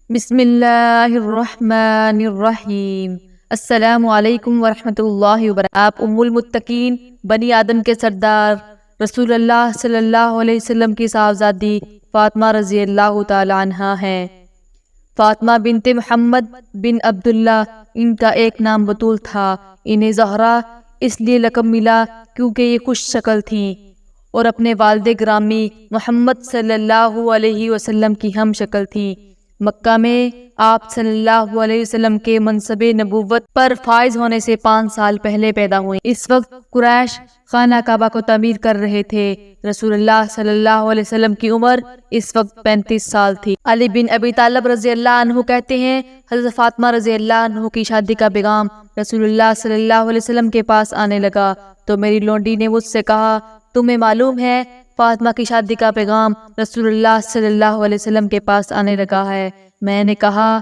بسم اللہ الرحمن الرحیم۔ السلام علیکم ورحمۃ اللہ وبرکاتہ۔ آپ ام المتقین بنی آدم کے سردار رسول اللہ صلی اللہ علیہ وسلم کی صاحبزادی فاطمہ رضی اللہ تعالی عنہا ہیں۔ فاطمہ بنت محمد بن عبداللہ ان کا ایک نام بطول تھا۔ انہیں زہرا اس لیے لقب ملا کیونکہ یہ خوش شکل تھیں اور اپنے والد گرامی محمد صلی اللہ علیہ وسلم کی ہم شکل تھیں۔ مکہ میں آپ صلی اللہ علیہ وسلم کے منصب نبوت پر فائز ہونے سے 5 سال پہلے پیدا ہوئیں۔ اس وقت قریش خانہ کعبہ کو تعمیر کر رہے تھے۔ رسول اللہ صلی اللہ علیہ وسلم کی عمر اس وقت 35 سال تھی۔ علی بن ابی طالب رضی اللہ عنہ کہتے ہیں، حضرت فاطمہ رضی اللہ عنہ کی شادی کا پیغام رسول اللہ صلی اللہ علیہ وسلم کے پاس آنے لگا تو میری لونڈی نے مجھ سے کہا، تمہیں معلوم ہے فاطمہ کی شادی کا پیغام رسول اللہ صلی اللہ علیہ وسلم کے پاس آنے لگا ہے؟ میں نے کہا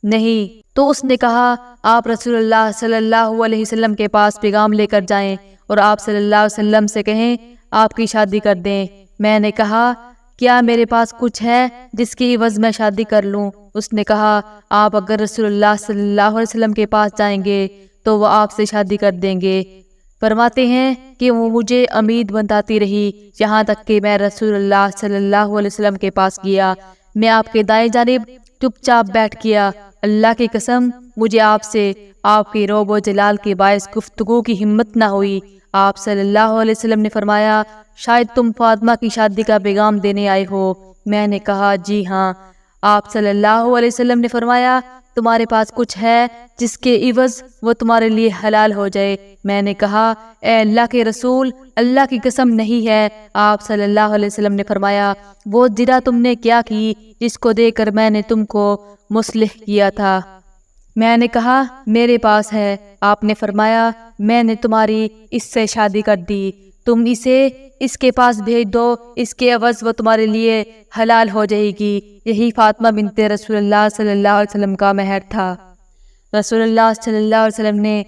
نہیں۔ تو اس نے کہا، آپ رسول اللہ صلی اللہ علیہ وسلم کے پاس پیغام لے کر جائیں اور آپ صلی اللہ علیہ وسلم سے کہیں آپ کی شادی کر دیں۔ میں نے کہا، کیا میرے پاس کچھ ہے جس کی عوض میں شادی کر لوں؟ اس نے کہا، آپ اگر رسول اللہ صلی اللہ علیہ وسلم کے پاس جائیں گے تو وہ آپ سے شادی کر دیں گے۔ فرماتے ہیں کہ وہ مجھے امید بتاتی رہی یہاں تک کہ میں رسول اللہ صلی اللہ علیہ وسلم کے پاس گیا۔ میں آپ کے دائیں جانب چپ چاپ بیٹھ گیا۔ اللہ کی قسم مجھے آپ سے آپ کی رعب و جلال کے باعث گفتگو کی ہمت نہ ہوئی۔ آپ صلی اللہ علیہ وسلم نے فرمایا، شاید تم فاطمہ کی شادی کا پیغام دینے آئے ہو۔ میں نے کہا، جی ہاں۔ آپ صلی اللہ علیہ وسلم نے فرمایا، تمہارے پاس کچھ ہے جس کے عوض وہ تمہارے لیے حلال ہو جائے؟ میں نے کہا، اے اللہ کے رسول، اللہ کی قسم نہیں ہے۔ آپ صلی اللہ علیہ وسلم نے فرمایا، وہ زنا تم نے کیا کی جس کو دے کر میں نے تم کو مصلح کیا تھا؟ میں نے کہا، میرے پاس ہے۔ آپ نے فرمایا، میں نے تمہاری اس سے شادی کر دی، تم اسے اس کے پاس بھیج دو، اس کے عوض وہ تمہارے لیے حلال ہو جائے گی۔ یہی فاطمہ بنت رسول اللہ صلی اللہ علیہ وسلم کا مہر تھا۔ رسول اللہ صلی اللہ علیہ وسلم نے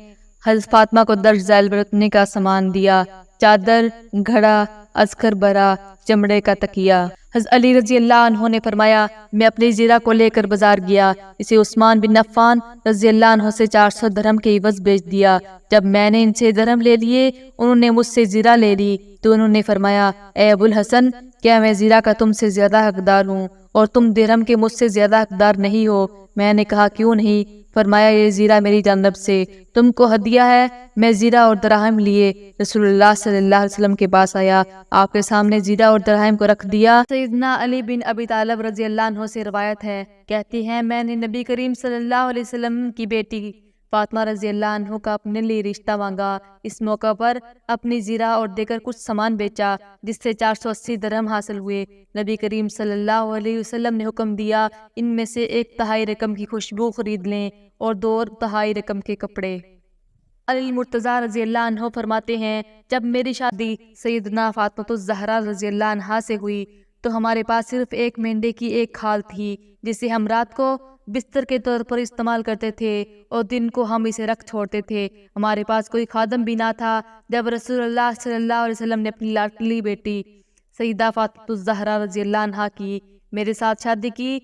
حضرت فاطمہ کو درج ذیل برتنے کا سامان دیا، چادر، گھڑا، اذکر برا، چمڑے کا تکیہ۔ حضرت علی رضی اللہ عنہ نے فرمایا، میں اپنی زیرہ کو لے کر بازار گیا، اسے عثمان بن عفان رضی اللہ عنہ سے 400 درہم کے عوض بیچ دیا۔ جب میں نے ان سے درہم لے لیے، انہوں نے مجھ سے زیرہ لے لی تو انہوں نے فرمایا، اے ابو الحسن، کیا میں زیرہ کا تم سے زیادہ حقدار ہوں اور تم درہم کے مجھ سے زیادہ حقدار نہیں ہو؟ میں نے کہا، کیوں نہیں؟ فرمایا، یہ زیرہ میری جانب سے تم کو ہدیہ ہے۔ میں زیرہ اور دراہم لیے رسول اللہ صلی اللہ علیہ وسلم کے پاس آیا، آپ کے سامنے زیرہ اور دراہم کو رکھ دیا۔ سیدنا علی بن ابی طالب رضی اللہ عنہ سے روایت ہے، کہتی ہیں، میں نے نبی کریم صلی اللہ علیہ وسلم کی بیٹی فاطمہ رضی اللہ عنہ کا اپنے لیے رشتہ مانگا۔ اس موقع پر اپنی زیرہ اور دے کر کچھ سامان بیچا جس سے 480 درہم حاصل ہوئے۔ نبی کریم صلی اللہ علیہ وسلم نے حکم دیا، ان میں سے 1/3 رقم کی خوشبو خرید لیں اور 2/3 رقم کے کپڑے۔ علی المرتضیٰ رضی اللہ عنہ فرماتے ہیں، جب میری شادی سیدنا فاطمہ الزہرا رضی اللہ عنہا سے ہوئی تو ہمارے پاس صرف ایک مینڈے کی ایک کھال تھی جسے ہم رات کو بستر کے طور پر استعمال کرتے تھے اور دن کو ہم اسے رکھ چھوڑتے تھے۔ ہمارے پاس کوئی خادم بھی نہ تھا۔ جب رسول اللہ صلی اللہ علیہ وسلم نے اپنی لاڈلی بیٹی سیدہ فاطمہ الزہرا رضی اللہ عنہا کی میرے ساتھ شادی کی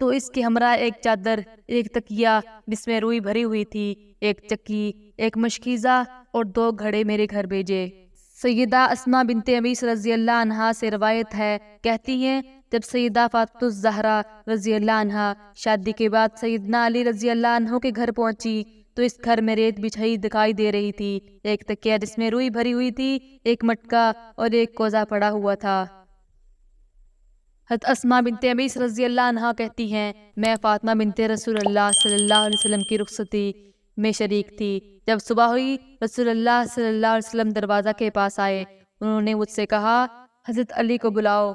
تو اس کے ہمراہ ایک چادر، ایک تکیہ جس میں روئی بھری ہوئی تھی، ایک چکی، ایک مشکیزہ اور 2 گھڑے میرے گھر بھیجے۔ سیدہ اسماء بنت عمیس رضی اللہ عنہا سے روایت ہے، کہتی ہیں، جب سیدہ فاطمہ الزہرا رضی اللہ عنہا شادی کے بعد سیدنا علی رضی اللہ عنہ کے گھر پہنچی تو اس گھر میں ریت بچھائی دکھائی دے رہی تھی، ایک تکیہ جس میں روئی بھری ہوئی تھی، ایک مٹکا اور ایک کوزہ پڑا ہوا تھا۔ حضرت اسماء بنت عمیس رضی اللہ عنہا کہتی ہیں، میں فاطمہ بنت رسول اللہ صلی اللہ علیہ وسلم کی رخصتی میں شریک تھی۔ جب صبح ہوئی، رسول اللہ صلی اللہ علیہ وسلم دروازہ کے پاس آئے۔ انہوں نے مجھ سے کہا، حضرت علی کو بلاؤ۔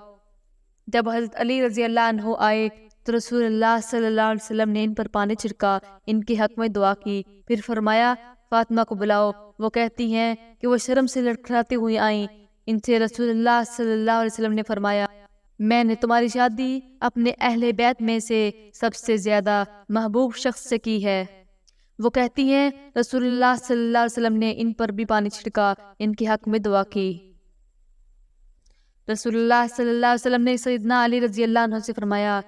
جب حضرت علی رضی اللہ عنہ آئے تو رسول اللہ صلی اللہ علیہ وسلم نے ان پر پانی چھڑکا، ان کے حق میں دعا کی، پھر فرمایا، فاطمہ کو بلاؤ۔ وہ کہتی ہیں کہ وہ شرم سے لڑکھڑاتی ہوئی آئیں۔ ان سے رسول اللہ صلی اللہ علیہ وسلم نے فرمایا، میں نے تمہاری شادی اپنے اہل بیت میں سے سب سے زیادہ محبوب شخص سے کی ہے۔ وہ کہتی ہیں، رسول اللہ صلی اللہ علیہ وسلم نے ان پر بھی پانی چھڑکا، ان کے حق میں دعا کی۔ رسول اللہ صلی اللہ علیہ وسلم نے سیدنا علی رضی اللہ عنہ سے فرمایا،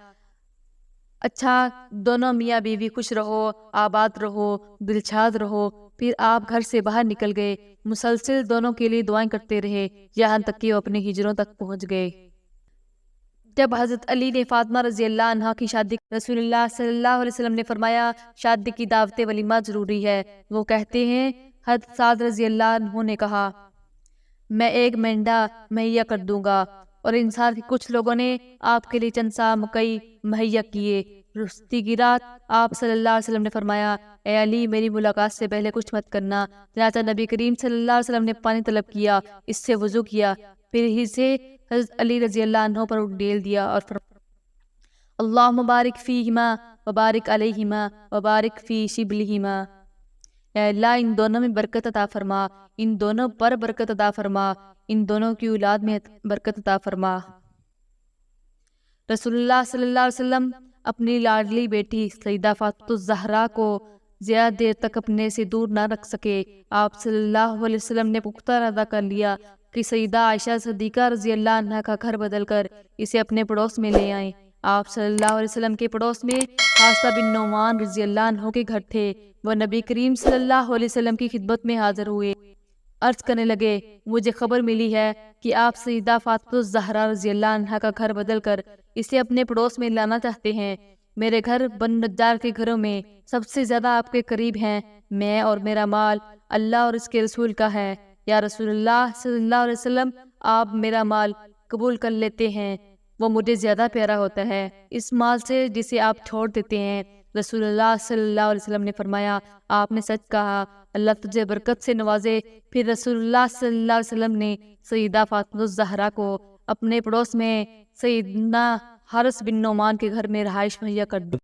اچھا دونوں میاں بیوی خوش رہو، آباد رہو، دلشاد رہو۔ پھر آپ گھر سے باہر نکل گئے، مسلسل دونوں کے لیے دعائیں کرتے رہے، یہاں تک کہ وہ اپنے ہجروں تک پہنچ گئے۔ جب حضرت علی نے فاطمہ رضی اللہ عنہا کی شادی، رسول اللہ صلی اللہ علیہ وسلم نے فرمایا شادی کی دعوت ولیمہ ضروری ہے۔ وہ کہتے ہیں حضرت سعد رضی اللہ عنہ نے کہا میں ایک مینڈا مہیا کر دوں گا، اور انصار کے کچھ لوگوں نے آپ کے لیے چند سا مکئی مہیا کیے۔ رخصتی کی رات آپ صلی اللہ علیہ وسلم نے فرمایا اے علی میری ملاقات سے پہلے کچھ مت کرنا۔ چنانچہ نبی کریم صلی اللہ علیہ وسلم نے پانی طلب کیا، اس سے وضو کیا، پھر ہی سے حضرت علی رضی اللہ عنہ پر ڈیل دیا اور اللہم بارک فیہما وبارک علیہما وبارک فی شبلہما۔ اے اللہ ان دونوں میں برکت عطا فرما، ان دونوں پر برکت عطا فرما، ان دونوں کی اولاد میں برکت عطا فرما۔ رسول اللہ صلی اللہ علیہ وسلم اپنی لاڈلی بیٹی سیدہ فاطمہ الزہرا کو زیادہ دیر تک اپنے سے دور نہ رکھ سکے۔ آپ صلی اللہ علیہ وسلم نے پختہ ارادہ کر لیا کہ سیدہ عائشہ صدیقہ رضی اللہ عنہا کا گھر بدل کر اسے اپنے پڑوس میں لے آئیں۔ آپ صلی اللہ علیہ وسلم کے پڑوس میں حارثہ بن نعمان رضی اللہ عنہ کے گھر تھے۔ وہ نبی کریم صلی اللہ علیہ وسلم کی خدمت میں حاضر ہوئے، عرض کرنے لگے مجھے خبر ملی ہے کہ آپ سیدہ فاطمہ الزہرا رضی اللہ عنہا کا گھر بدل کر اسے اپنے پڑوس میں لانا چاہتے ہیں۔ میرے گھر بن نجار کے گھروں میں سب سے زیادہ آپ کے قریب ہیں، میں اور میرا مال اللہ اور اس کے رسول کا ہے۔ یا رسول اللہ صلی اللہ علیہ وسلم آپ میرا مال قبول کر لیتے ہیں، وہ مجھے زیادہ پیارا ہوتا ہے اس مال سے جسے آپ چھوڑ دیتے ہیں۔ رسول اللہ صلی اللہ علیہ وسلم نے فرمایا آپ نے سچ کہا، اللہ تجھے برکت سے نوازے۔ پھر رسول اللہ صلی اللہ علیہ وسلم نے سیدہ فاطمہ الزہرا کو اپنے پڑوس میں سیدنا حارث بن نعمان کے گھر میں رہائش مہیا کر دی۔